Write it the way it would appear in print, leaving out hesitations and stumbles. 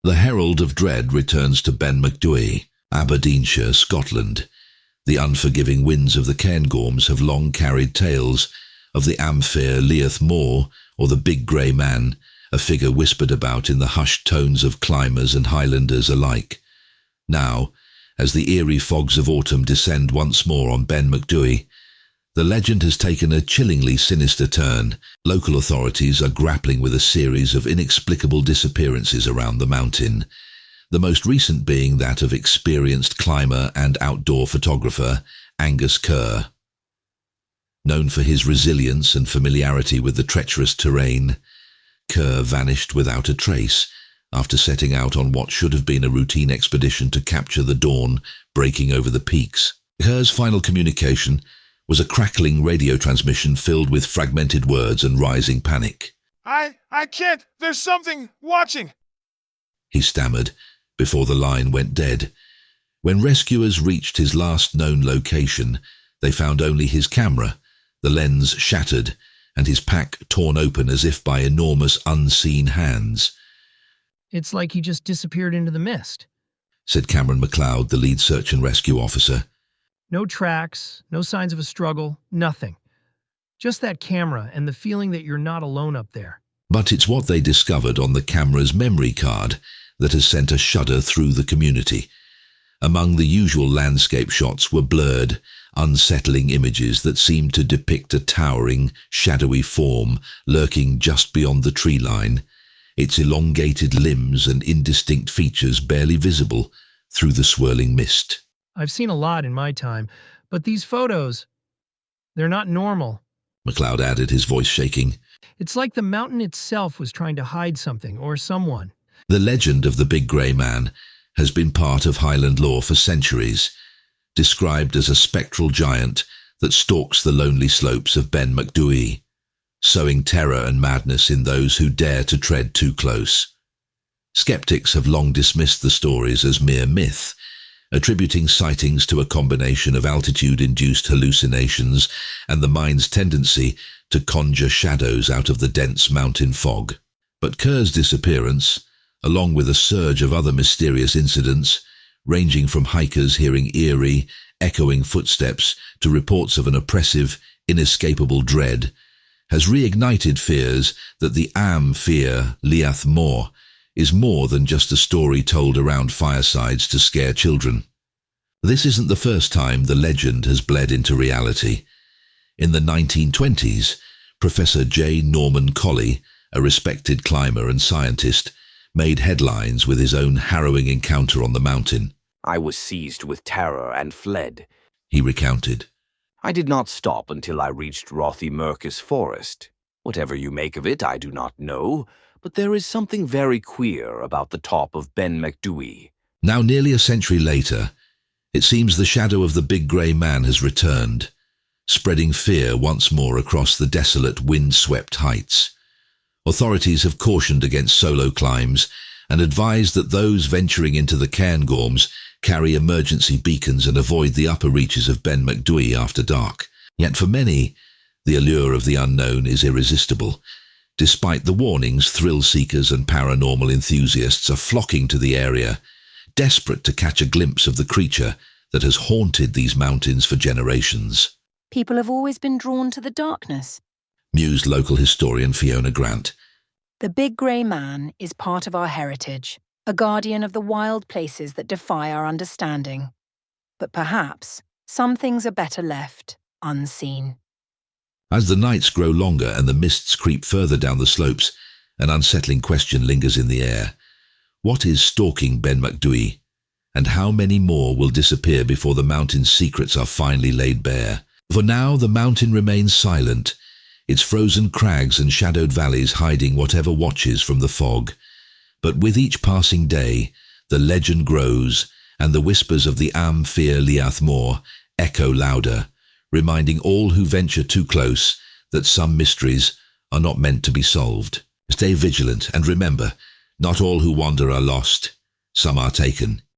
The Herald of Dread returns to Ben MacDhui, Aberdeenshire, Scotland. The unforgiving winds of the Cairngorms have long carried tales of the Fear Liath Mòr, or the Big Grey Man, a figure whispered about in the hushed tones of climbers and Highlanders alike. Now, as the eerie fogs of autumn descend once more on Ben MacDhui, the legend has taken a chillingly sinister turn. Local authorities are grappling with a series of inexplicable disappearances around the mountain, the most recent being that of experienced climber and outdoor photographer Angus Kerr. Known for his resilience and familiarity with the treacherous terrain, Kerr vanished without a trace after setting out on what should have been a routine expedition to capture the dawn breaking over the peaks. Kerr's final communication was a crackling radio transmission filled with fragmented words and rising panic. I can't. There's something watching, he stammered before the line went dead. When rescuers reached his last known location, they found only his camera, the lens shattered, and his pack torn open as if by enormous unseen hands. It's like he just disappeared into the mist, said Cameron MacLeod, the lead search and rescue officer. No tracks, no signs of a struggle, nothing. Just that camera and the feeling that you're not alone up there. But it's what they discovered on the camera's memory card that has sent a shudder through the community. Among the usual landscape shots were blurred, unsettling images that seemed to depict a towering, shadowy form lurking just beyond the tree line, its elongated limbs and indistinct features barely visible through the swirling mist. I've seen a lot in my time, but these photos, they're not normal, MacLeod added, his voice shaking. It's like the mountain itself was trying to hide something or someone. The legend of the Big Grey Man has been part of Highland lore for centuries, described as a spectral giant that stalks the lonely slopes of Ben MacDhui, sowing terror and madness in those who dare to tread too close. Skeptics have long dismissed the stories as mere myth, attributing sightings to a combination of altitude-induced hallucinations and the mind's tendency to conjure shadows out of the dense mountain fog. But Kerr's disappearance, along with a surge of other mysterious incidents, ranging from hikers hearing eerie, echoing footsteps to reports of an oppressive, inescapable dread, has reignited fears that the Fear Liath Mòr is more than just a story told around firesides to scare children. This isn't the first time the legend has bled into reality. In the 1920s, Professor J. Norman Colley, a respected climber and scientist, made headlines with his own harrowing encounter on the mountain. I was seized with terror and fled, he recounted. I did not stop until I reached Rothy Mercus Forest. Whatever you make of it, I do not know, but there is something very queer about the top of Ben MacDhui. Now nearly a century later, it seems the shadow of the Big Grey Man has returned, spreading fear once more across the desolate, wind-swept heights. Authorities have cautioned against solo climbs and advised that those venturing into the Cairngorms carry emergency beacons and avoid the upper reaches of Ben MacDhui after dark. Yet for many, the allure of the unknown is irresistible. Despite the warnings, thrill-seekers and paranormal enthusiasts are flocking to the area, desperate to catch a glimpse of the creature that has haunted these mountains for generations. People have always been drawn to the darkness, mused local historian Fiona Grant. The Big Grey Man is part of our heritage, a guardian of the wild places that defy our understanding. But perhaps some things are better left unseen. As the nights grow longer and the mists creep further down the slopes, an unsettling question lingers in the air. What is stalking Ben MacDhui? And how many more will disappear before the mountain's secrets are finally laid bare? For now, the mountain remains silent, its frozen crags and shadowed valleys hiding whatever watches from the fog. But with each passing day, the legend grows, and the whispers of the Fear Liath Mòr echo louder, reminding all who venture too close that some mysteries are not meant to be solved. Stay vigilant and remember, not all who wander are lost, some are taken.